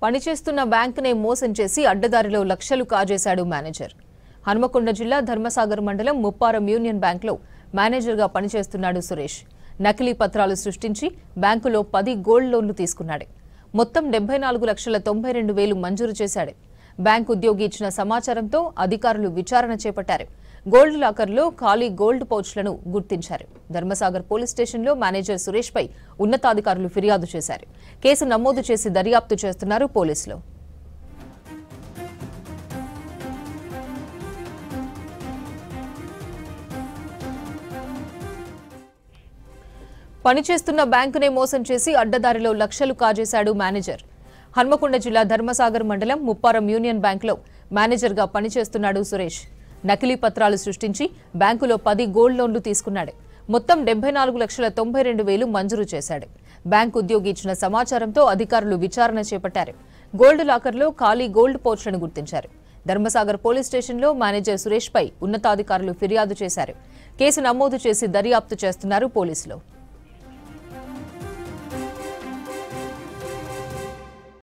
పనిచేస్తున్న బ్యాంకునే మోసం చేసి అడ్డదారిలో లక్షలు కాజేశాడు మేనేజర్. హన్మకొండ జిల్లా ధర్మసాగర్ మండలం ముప్పారం యూనియన్ బ్యాంకులో మేనేజర్గా పనిచేస్తున్నాడు సురేష్. నకిలీ పత్రాలు సృష్టించి బ్యాంకులో 10 గోల్డ్ లోన్లు తీసుకున్నాడు. మొత్తం 74,92,000 మంజూరు చేశాడు. బ్యాంకు ఉద్యోగి ఇచ్చిన సమాచారంతో అధికారులు విచారణ చేపట్టారు. గోల్డ్ లాకర్లో ఖాళీ గోల్డ్ పౌచ్లను గుర్తించారు. ధర్మసాగర్ పోలీస్ స్టేషన్లో మేనేజర్ సురేష్ పై ఉన్నతాధికారులు ఫిర్యాదు చేశారు. కేసు నమోదు చేసి దర్యాప్తు చేస్తున్నారు పోలీసులు. పనిచేస్తున్న బ్యాంకునే మోసం చేసి అడ్డదారిలో లక్షలు కాజేశాడు మేనేజర్. హన్మకొండ జిల్లా ధర్మసాగర్ మండలం ముప్పారం యూనియన్ బ్యాంకులో మేనేజర్గా పనిచేస్తున్నాడు సురేష్. నకిలీ పత్రాలు సృష్టించి బ్యాంకులో 10 గోల్డ్ లోన్లు తీసుకున్నాడు. మొత్తం 74,92,000 మంజూరు చేశాడు. బ్యాంకు ఉద్యోగి ఇచ్చిన సమాచారంతో అధికారులు విచారణ చేపట్టారు. గోల్డ్ లాకర్లో ఖాళీ గోల్డ్ పౌచ్లను గుర్తించారు. ధర్మసాగర్ పోలీస్ స్టేషన్లో మేనేజర్ సురేష్ పై ఉన్నతాధికారులు ఫిర్యాదు చేశారు. కేసు నమోదు చేసి దర్యాప్తు చేస్తున్నారు పోలీసులు.